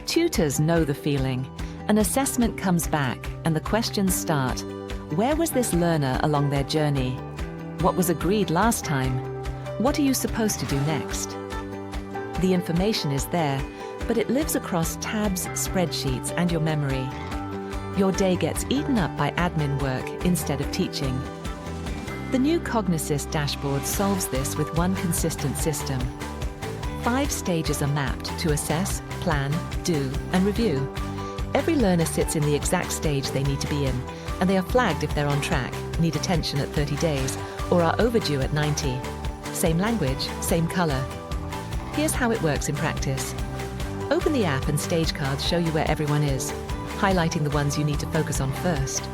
Tutors know the feeling. An assessment comes back and the questions start. Where was this learner along their journey? What was agreed last time? What are you supposed to do next? The information is there, but it lives across tabs, spreadsheets, and your memory. Your day gets eaten up by admin work instead of teaching. The new Cognassist dashboard solves this with one consistent system. 5 stages are mapped to assess, plan, do, and review. Every learner sits in the exact stage they need to be in, and they are flagged if they're on track, need attention at 30 days, or are overdue at 90. Same language, same color. Here's how it works in practice. Open the app and stage cards show you where everyone is, highlighting the ones you need to focus on first.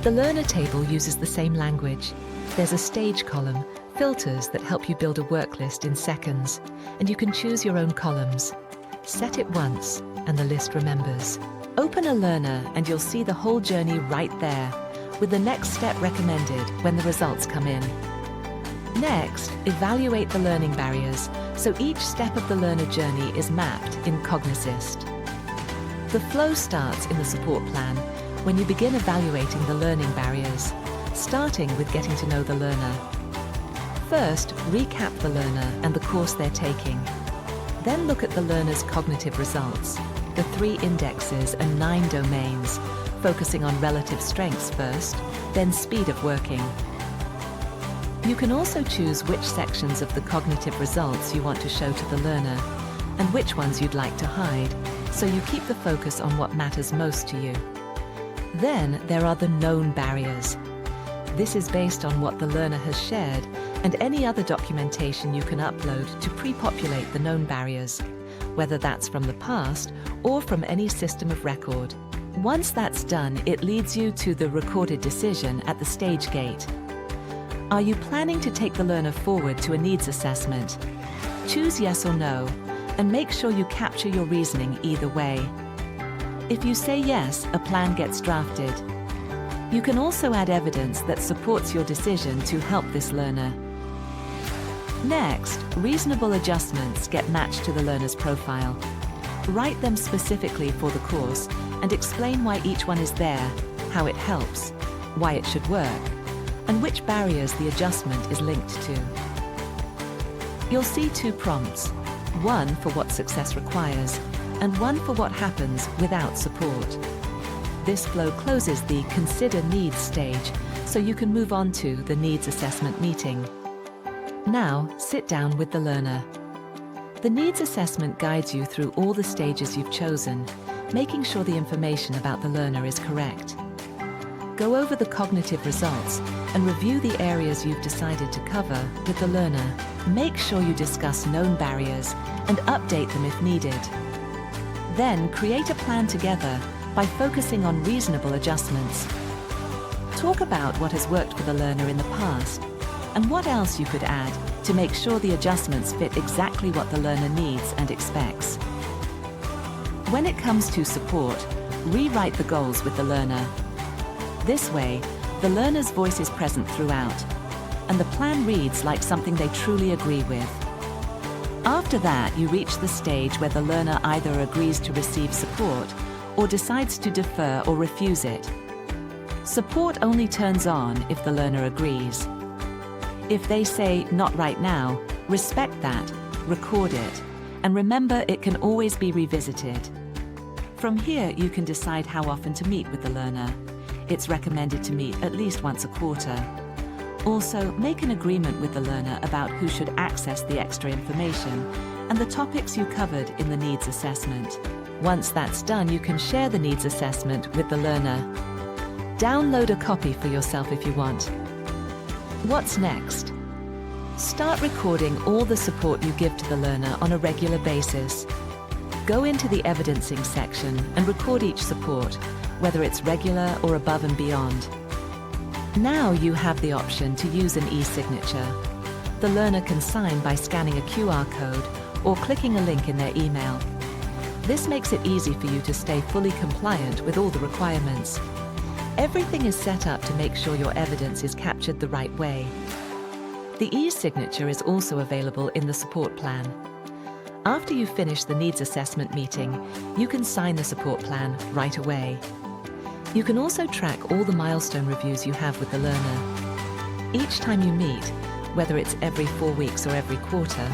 The learner table uses the same language. There's a stage column, filters that help you build a work list in seconds, and you can choose your own columns. Set it once, and the list remembers. Open a learner and you'll see the whole journey right there, with the next step recommended when the results come in. Next, evaluate the learning barriers, so each step of the learner journey is mapped in Cognassist. The flow starts in the support plan when you begin evaluating the learning barriers, starting with getting to know the learner. First, recap the learner and the course they're taking. Then look at the learner's cognitive results, the 3 indexes and 9 domains, focusing on relative strengths first, then speed of working. You can also choose which sections of the cognitive results you want to show to the learner, and which ones you'd like to hide, so you keep the focus on what matters most to you. Then there are the known barriers. This is based on what the learner has shared and any other documentation you can upload to pre-populate the known barriers, whether that's from the past or from any system of record. Once that's done, it leads you to the recorded decision at the stage gate. Are you planning to take the learner forward to a needs assessment? Choose yes or no, and make sure you capture your reasoning either way. If you say yes, a plan gets drafted. You can also add evidence that supports your decision to help this learner. Next, reasonable adjustments get matched to the learner's profile. Write them specifically for the course and explain why each one is there, how it helps, why it should work, and which barriers the adjustment is linked to. You'll see 2 prompts, one for what success requires and one for what happens without support. This flow closes the Consider Needs stage, so you can move on to the Needs Assessment meeting. Now, sit down with the learner. The needs assessment guides you through all the stages you've chosen, making sure the information about the learner is correct. Go over the cognitive results and review the areas you've decided to cover with the learner. Make sure you discuss known barriers and update them if needed. Then create a plan together by focusing on reasonable adjustments. Talk about what has worked for the learner in the past and what else you could add to make sure the adjustments fit exactly what the learner needs and expects. When it comes to support, rewrite the goals with the learner. This way, the learner's voice is present throughout, and the plan reads like something they truly agree with. After that, you reach the stage where the learner either agrees to receive support or decides to defer or refuse it. Support only turns on if the learner agrees. If they say, "Not right now," respect that, record it, and remember it can always be revisited. From here, you can decide how often to meet with the learner. It's recommended to meet at least once a quarter. Also, make an agreement with the learner about who should access the extra information and the topics you covered in the needs assessment. Once that's done, you can share the needs assessment with the learner. Download a copy for yourself if you want. What's next? Start recording all the support you give to the learner on a regular basis. Go into the evidencing section and record each support, whether it's regular or above and beyond. Now you have the option to use an e-signature. The learner can sign by scanning a QR code or clicking a link in their email. This makes it easy for you to stay fully compliant with all the requirements. Everything is set up to make sure your evidence is captured the right way. The e-signature is also available in the support plan. After you finish the needs assessment meeting, you can sign the support plan right away. You can also track all the milestone reviews you have with the learner. Each time you meet, whether it's every 4 weeks or every quarter,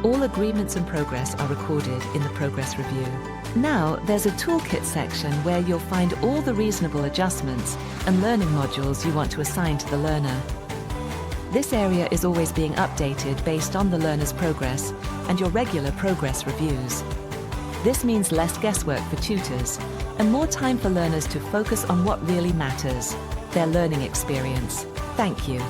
all agreements and progress are recorded in the progress review. Now, there's a toolkit section where you'll find all the reasonable adjustments and learning modules you want to assign to the learner. This area is always being updated based on the learner's progress and your regular progress reviews. This means less guesswork for tutors and more time for learners to focus on what really matters, their learning experience. Thank you.